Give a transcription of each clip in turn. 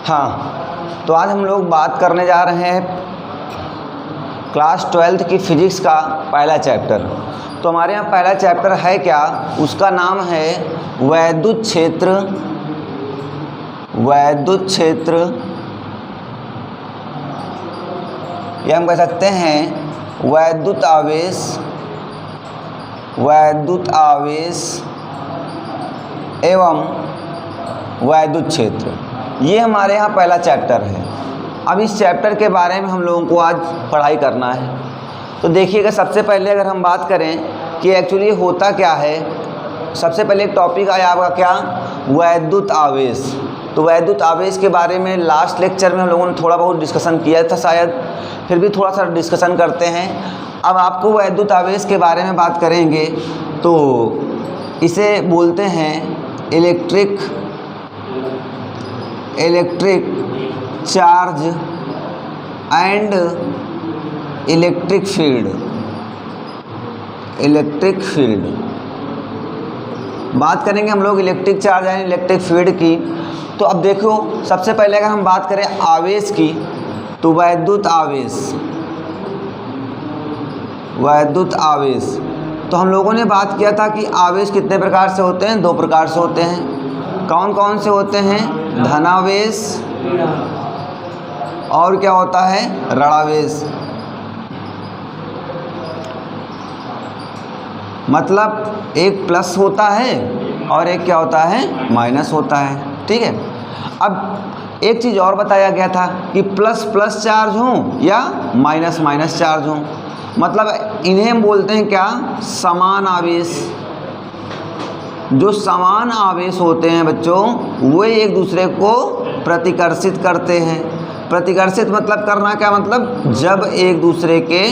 हाँ, तो आज हम लोग बात करने जा रहे हैं क्लास 12th की फिजिक्स का पहला चैप्टर। तो हमारे यहाँ पहला चैप्टर है क्या, उसका नाम है वैद्युत क्षेत्र। वैद्युत क्षेत्र या हम कह सकते हैं वैद्युत आवेश। वैद्युत आवेश एवं वैद्युत क्षेत्र, ये हमारे यहाँ पहला चैप्टर है। अब इस चैप्टर के बारे में हम लोगों को आज पढ़ाई करना है। तो देखिएगा, सबसे पहले अगर हम बात करें कि एक्चुअली होता क्या है, सबसे पहले एक टॉपिक आया आपका क्या, वैद्युत आवेश। तो वैद्युत आवेश के बारे में लास्ट लेक्चर में हम लोगों ने थोड़ा बहुत डिस्कशन किया था शायद, फिर भी थोड़ा सा डिस्कशन करते हैं। अब आपको वैद्युत आवेश के बारे में बात करेंगे तो इसे बोलते हैं electric charge and electric field. Electric field बात करेंगे हम लोग electric charge and electric field की। तो अब देखो, सबसे पहले अगर हम बात करें आवेश की, तो वैद्युत आवेश। वैद्युत आवेश, तो हम लोगों ने बात किया था कि आवेश कितने प्रकार से होते हैं, दो प्रकार से होते हैं। कौन कौन से होते हैं, धनावेश और क्या होता है, ऋणावेश। मतलब एक प्लस होता है और एक क्या होता है, माइनस होता है। ठीक है। अब एक चीज़ और बताया गया था कि प्लस प्लस चार्ज हों या माइनस माइनस चार्ज हों, मतलब इन्हें हम बोलते हैं क्या, समान आवेश। जो समान आवेश होते हैं बच्चों, वो एक दूसरे को प्रतिकर्षित करते हैं। प्रतिकर्षित मतलब करना क्या, मतलब जब एक दूसरे के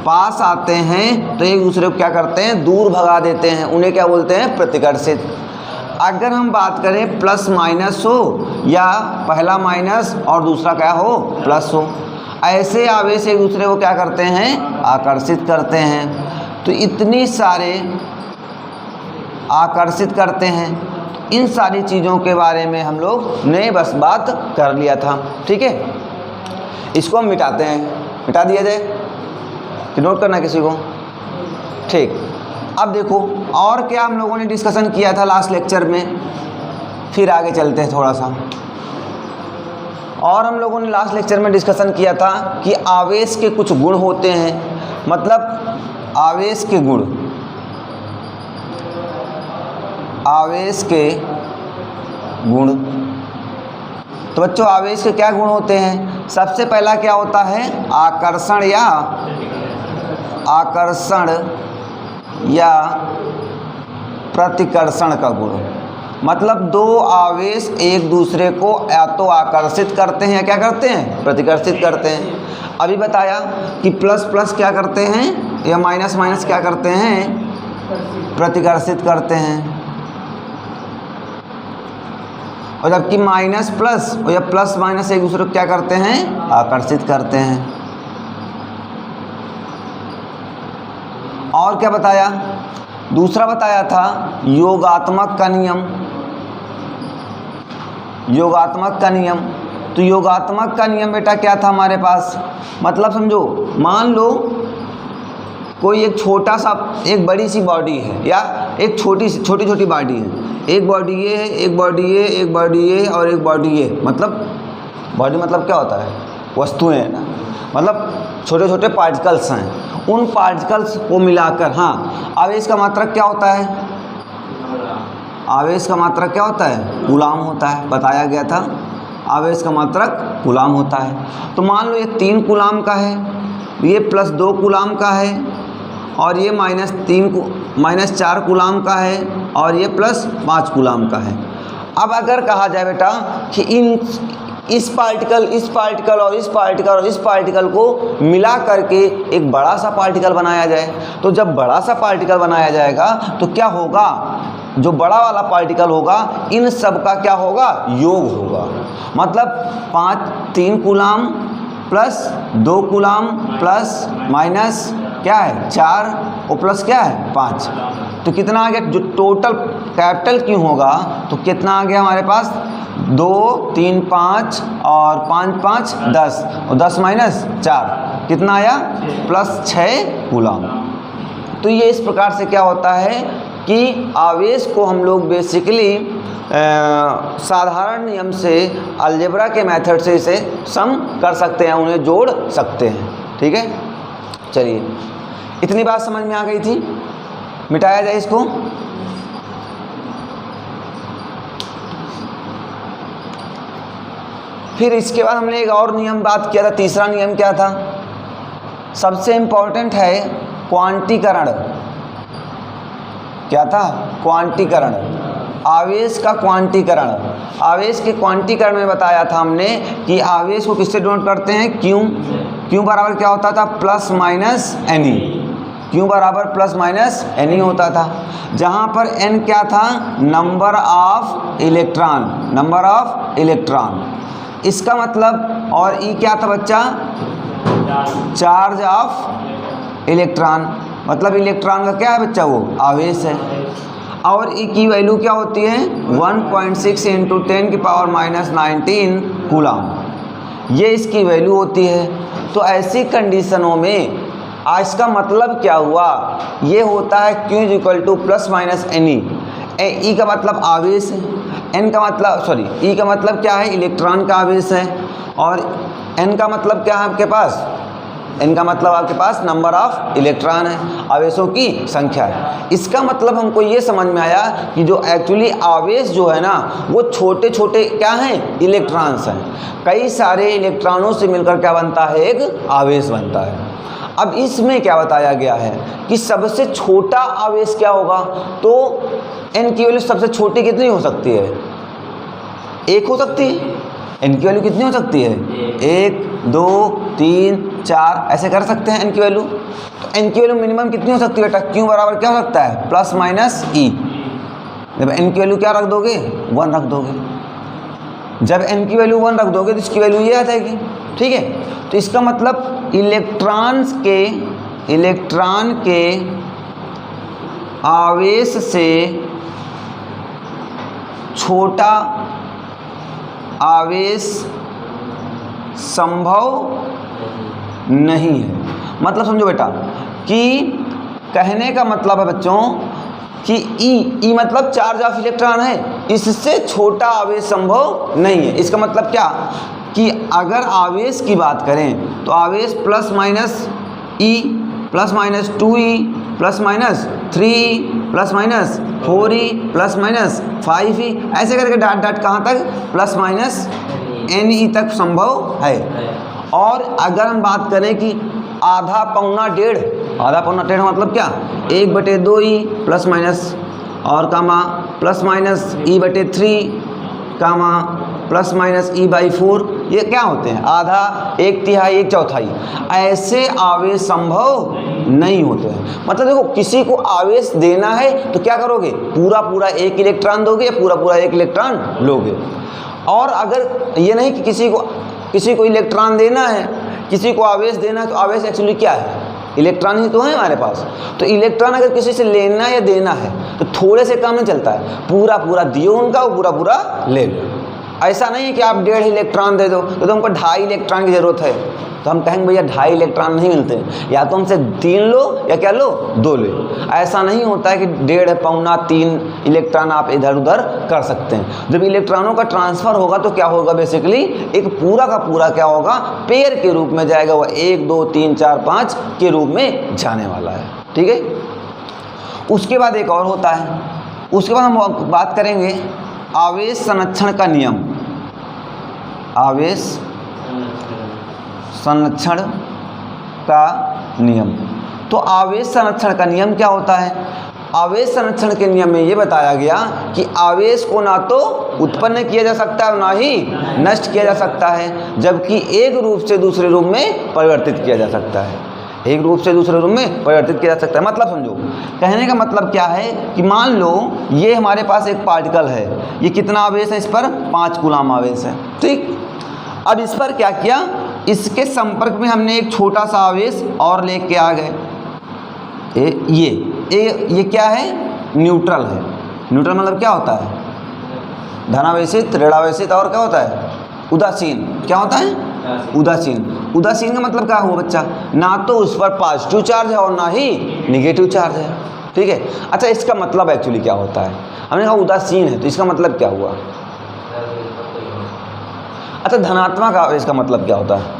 पास आते हैं तो एक दूसरे को क्या करते हैं, दूर भगा देते हैं। उन्हें क्या बोलते हैं, प्रतिकर्षित। अगर हम बात करें प्लस माइनस हो या पहला माइनस और दूसरा क्या हो, प्लस हो, ऐसे आवेश एक दूसरे को क्या करते हैं, आकर्षित करते हैं। तो इतनी सारे आकर्षित करते हैं। इन सारी चीज़ों के बारे में हम लोग ने बस बात कर लिया था। ठीक है, इसको हम मिटाते हैं, मिटा दिया जाए कि नोट करना किसी को। ठीक, अब देखो और क्या हम लोगों ने डिस्कशन किया था लास्ट लेक्चर में, फिर आगे चलते हैं थोड़ा सा। और हम लोगों ने लास्ट लेक्चर में डिस्कशन किया था कि आवेश के कुछ गुण होते हैं, मतलब आवेश के गुण। आवेश के गुण, तो बच्चों आवेश के क्या गुण होते हैं, सबसे पहला क्या होता है, आकर्षण या प्रतिकर्षण का गुण। मतलब दो आवेश एक दूसरे को या तो आकर्षित करते हैं या क्या करते हैं, प्रतिकर्षित करते हैं। अभी बताया कि प्लस प्लस क्या करते हैं या माइनस माइनस क्या करते हैं, प्रतिकर्षित करते हैं। और जबकि माइनस प्लस या प्लस माइनस एक दूसरे को क्या करते हैं, आकर्षित करते हैं। और क्या बताया, दूसरा बताया था योगात्मक का नियम। योगात्मक का नियम, तो योगात्मक का नियम बेटा क्या था हमारे पास, मतलब समझो, मान लो कोई एक छोटा सा, एक बड़ी सी बॉडी है या एक छोटी छोटी बॉडी है। एक बॉडी ये है, एक बॉडी ये, एक बॉडी ये और एक बॉडी ये। मतलब बॉडी मतलब क्या होता है, वस्तुएं हैं ना, मतलब छोटे छोटे पार्टिकल्स हैं। उन पार्टिकल्स को मिलाकर, हाँ, आवेश का मात्रक क्या होता है, आवेश का मात्रक क्या होता है, कूलाम होता है। बताया गया था आवेश का मात्रक कूलाम होता है। तो मान लो ये 3 कूलाम का है, ये प्लस 2 कूलाम का है और ये माइनस 4 कूलाम का है और ये प्लस 5 कूलाम का है। अब अगर कहा जाए बेटा कि इस पार्टिकल और इस पार्टिकल को मिला करके एक बड़ा सा पार्टिकल बनाया जाए, तो जब बड़ा सा पार्टिकल बनाया जाएगा तो क्या होगा, जो बड़ा वाला पार्टिकल होगा इन सब का क्या होगा, योग होगा। मतलब 3 coulomb plus 2 coulomb plus minus क्या है 4 और प्लस क्या है 5, तो कितना आ गया, जो टोटल कैपिटल Q होगा तो कितना आ गया हमारे पास, 2 3 5 और 5 5 10 और 10 माइनस 4 कितना आया, +6 कूलम। तो ये इस प्रकार से क्या होता है कि आवेश को हम लोग बेसिकली साधारण नियम से अलजेब्रा के मेथड से इसे सम कर सकते हैं, उन्हें जोड़ सकते हैं। ठीक है, चलिए इतनी बात समझ में आ गई थी, मिटाया जाए इसको। फिर इसके बाद हमने एक और नियम बात किया था, तीसरा नियम क्या था, सबसे इम्पोर्टेंट है क्वांटीकरण। क्या था, क्वांटीकरण, आवेश का क्वांटीकरण। आवेश के क्वांटीकरण में बताया था हमने कि आवेश को किससे डिनोट करते हैं, क्यू बराबर क्या होता था, प्लस माइनस एन। क्यू बराबर प्लस माइनस एन होता था, जहाँ पर एन क्या था, number of electron, number of electron. इसका मतलब, और ई क्या था बच्चा, चार्ज ऑफ इलेक्ट्रॉन, मतलब इलेक्ट्रॉन का क्या है बच्चा, वो आवेश है। और ई की वैल्यू क्या होती है, 1.6 × 10⁻⁻19 कूलम, ये इसकी वैल्यू होती है। तो ऐसी कंडीशनों में इसका मतलब क्या हुआ, ये होता है Q = ±NE। ई का मतलब आवेश है, एन का मतलब ई का मतलब क्या है, इलेक्ट्रॉन का आवेश है, और एन का मतलब क्या है आपके पास, एन का मतलब आपके पास नंबर ऑफ इलेक्ट्रॉन है, आवेशों की संख्या है। इसका मतलब हमको ये समझ में आया कि जो एक्चुअली आवेश जो है ना, वो छोटे छोटे क्या हैं, इलेक्ट्रॉन्स हैं। कई सारे इलेक्ट्रॉनों से मिलकर क्या बनता है, एक आवेश बनता है। अब इसमें क्या बताया गया है कि सबसे छोटा आवेश क्या होगा, तो एन की वैल्यू सबसे छोटी कितनी हो सकती है, 1 हो सकती है। एन की वैल्यू कितनी हो सकती है, 1 2 3 4 ऐसे कर सकते हैं एन की वैल्यू। तो एन की वैल्यू मिनिमम कितनी हो सकती है बेटा, क्यू बराबर क्या हो सकता है, प्लस माइनस ई। जब एन की वैल्यू क्या रख दोगे, 1 रख दोगे। जब एन की वैल्यू 1 रख दोगे तो इसकी वैल्यू ये आ जाएगी। ठीक है, तो इसका मतलब इलेक्ट्रॉन के आवेश से छोटा आवेश संभव नहीं है। मतलब समझो बेटा कि कहने का मतलब है बच्चों कि ई मतलब चार्ज ऑफ इलेक्ट्रॉन है, इससे छोटा आवेश संभव नहीं है। इसका मतलब क्या कि अगर आवेश की बात करें तो आवेश plus minus e, plus minus 2e, plus minus 3e, plus minus 4e, plus minus 5e, ऐसे करके डॉट डॉट कहाँ तक, प्लस माइनस ne तक संभव है। और अगर हम बात करें कि आधा पौना डेढ़ मतलब क्या, 1/2e प्लस माइनस और कामा प्लस माइनस e/3 कामा प्लस माइनस e/4, ये क्या होते हैं, आधा, 1/3, 1/4। ऐसे आवेश संभव नहीं होते हैं। मतलब देखो, किसी को आवेश देना है तो क्या करोगे, पूरा 1 इलेक्ट्रॉन दोगे या पूरा 1 इलेक्ट्रॉन लोगे। और अगर ये नहीं कि किसी को इलेक्ट्रॉन देना है, किसी को आवेश देना है, तो आवेश एक्चुअली क्या है, इलेक्ट्रॉन ही तो है हमारे पास। तो इलेक्ट्रॉन अगर किसी से लेना या देना है तो थोड़े से काम नहीं चलता है, पूरा दियो उनका, वो पूरा ले लो। ऐसा नहीं है कि आप 1.5 इलेक्ट्रॉन दे दो तो हमको 2.5 इलेक्ट्रॉन की ज़रूरत है, तो हम कहेंगे भैया 2.5 इलेक्ट्रॉन नहीं मिलते, या तो हमसे 3 लो या क्या लो, 2 लो। ऐसा नहीं होता है कि 1.5 पौना 3 इलेक्ट्रॉन आप इधर उधर कर सकते हैं। जब इलेक्ट्रॉनों का ट्रांसफ़र होगा तो क्या होगा, बेसिकली एक पूरा का पूरा क्या होगा, पेयर के रूप में जाएगा, वह 1 2 3 4 5 के रूप में जाने वाला है। ठीक है, उसके बाद एक और होता है, उसके बाद हम बात करेंगे आवेश संरक्षण का नियम। आवेश संरक्षण का नियम। तो आवेश संरक्षण का नियम क्या होता है, आवेश संरक्षण के नियम में ये बताया गया कि आवेश को ना तो उत्पन्न किया जा सकता है और ना ही नष्ट किया जा सकता है, जबकि एक रूप से दूसरे रूप में परिवर्तित किया जा सकता है। एक रूप से दूसरे रूप में परिवर्तित किया जा सकता है। मतलब समझो, कहने का मतलब क्या है कि मान लो ये हमारे पास एक पार्टिकल है, ये कितना आवेश है, इस पर 5 कूलम आवेश है। ठीक, अब इस पर क्या किया, इसके संपर्क में हमने एक छोटा सा आवेश और लेके आ गए। ये क्या है, न्यूट्रल है। न्यूट्रल मतलब क्या होता है? धनावेशित, ऋणावेशित और क्या होता है? उदासीन। क्या होता है? उदासीन। उदासीन का मतलब क्या हुआ बच्चा? ना तो उस पर पॉजिटिव चार्ज है और ना ही निगेटिव चार्ज है। ठीक है। अच्छा, इसका मतलब एक्चुअली क्या होता है? हमने कहा उदासीन है, तो इसका मतलब क्या हुआ? अच्छा, धनात्मक आवेश का मतलब क्या होता है?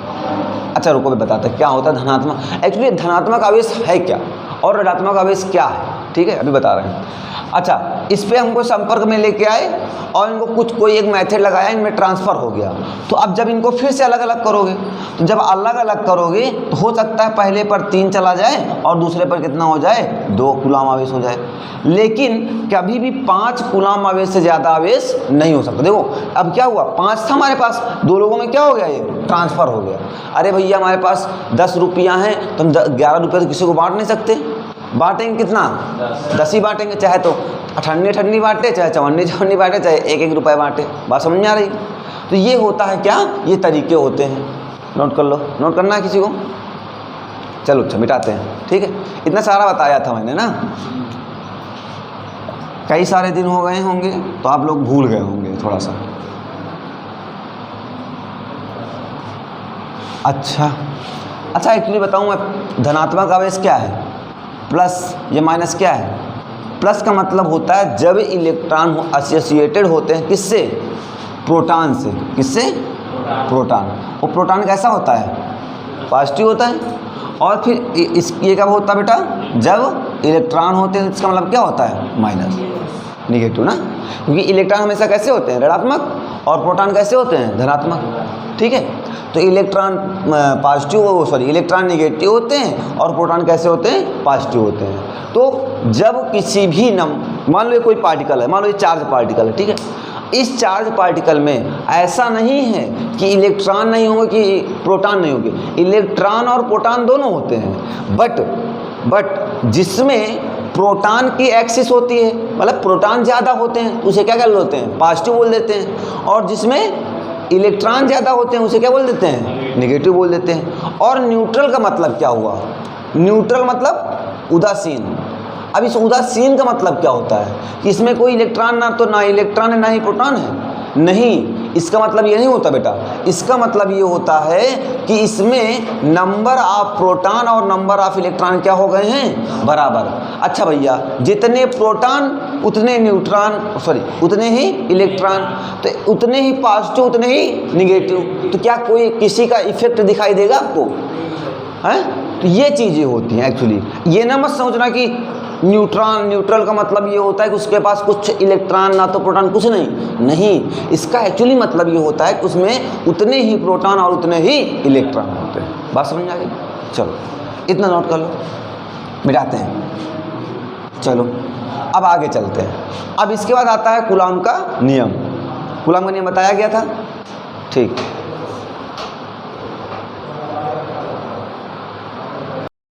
अच्छा रुको, मैं बताता क्या होता है धनात्मक। एक्चुअली धनात्मक आवेश है क्या और ऋणात्मक आवेश क्या है? ठीक है, अभी बता रहे हैं। अच्छा, इस पे हमको संपर्क में लेके आए और इनको कोई एक मेथड लगाया, इनमें ट्रांसफ़र हो गया। तो अब जब इनको फिर से अलग अलग करोगे, तो जब अलग अलग करोगे तो हो सकता है पहले पर 3 चला जाए और दूसरे पर कितना हो जाए? 2 कूलाम आवेश हो जाए। लेकिन कभी भी 5 कूलाम आवेश से ज़्यादा आवेश नहीं हो सकता। देखो अब क्या हुआ, 5 था हमारे पास, 2 लोगों में क्या हो गया? ये ट्रांसफ़र हो गया। अरे भैया हमारे पास 10 रुपया हैं, तो हम 11 रुपये तो किसी को बांट नहीं सकते। बांटेंगे कितना? 10 ही बांटेंगे, चाहे तो अठन्नी बांटे, चाहे 54 बांटे, चाहे 1-1 रुपये बांटे। बात समझ में आ रही? तो ये होता है क्या, ये तरीके होते हैं। नोट कर लो, नोट करना है किसी को? चलो अच्छा मिटाते हैं। ठीक है, इतना सारा बताया था मैंने ना, कई सारे दिन हो गए होंगे तो आप लोग भूल गए होंगे थोड़ा सा। अच्छा एक्चुअली बताऊँ मैं, धनात्मक आवेश क्या है? प्लस या माइनस क्या है? प्लस का मतलब होता है जब इलेक्ट्रॉन एसोसिएटेड होते हैं किससे? प्रोटॉन से। किससे? प्रोटॉन। वो प्रोटॉन कैसा होता है? पॉजिटिव होता है। और फिर ये कब होता है बेटा? जब इलेक्ट्रॉन होते हैं, इसका मतलब क्या होता है? माइनस, निगेटिव ना, क्योंकि इलेक्ट्रॉन हमेशा कैसे होते हैं? ऋणात्मक, और प्रोटॉन कैसे होते हैं? धनात्मक। ठीक है, तो इलेक्ट्रॉन इलेक्ट्रॉन निगेटिव होते हैं और प्रोटॉन कैसे होते हैं? पॉजिटिव होते हैं। तो जब किसी भी मान लो कोई पार्टिकल है, मान लो ये चार्ज पार्टिकल है, ठीक है, इस चार्ज पार्टिकल में ऐसा नहीं है कि इलेक्ट्रॉन नहीं होंगे कि प्रोटॉन नहीं होंगे, इलेक्ट्रॉन और प्रोटॉन दोनों होते हैं। बट जिसमें प्रोटॉन की एक्सिस होती है, मतलब प्रोटॉन ज़्यादा होते हैं, उसे क्या बोलते हैं? पॉजिटिव बोल देते हैं। और जिसमें इलेक्ट्रॉन ज़्यादा होते हैं उसे क्या बोल देते हैं? निगेटिव बोल देते हैं। और न्यूट्रल का मतलब क्या हुआ? न्यूट्रल मतलब उदासीन। अब इस उदासीन का मतलब क्या होता है? कि इसमें कोई इलेक्ट्रॉन ना इलेक्ट्रॉन है ना ही प्रोटॉन है। नहीं, इसका मतलब ये नहीं होता बेटा। इसका मतलब ये होता है कि इसमें नंबर ऑफ प्रोटॉन और नंबर ऑफ इलेक्ट्रॉन क्या हो गए हैं? बराबर। अच्छा भैया, जितने प्रोटॉन उतने उतने ही इलेक्ट्रॉन, तो उतने ही पॉजिटिव उतने ही निगेटिव। तो क्या कोई किसी का इफेक्ट दिखाई देगा आपको? हैं? तो ये चीज़ें होती हैं एक्चुअली। ये ना मत सोचना कि न्यूट्रल का मतलब ये होता है कि उसके पास कुछ इलेक्ट्रॉन ना तो प्रोटॉन, कुछ नहीं। इसका एक्चुअली मतलब ये होता है कि उसमें उतने ही प्रोटॉन और उतने ही इलेक्ट्रॉन होते हैं। बात समझ आ गई? चलो इतना नोट कर लो, मिटाते हैं। चलो अब आगे चलते हैं। अब इसके बाद आता है कूलाम का नियम। कूलाम का नियम बताया गया था, ठीक।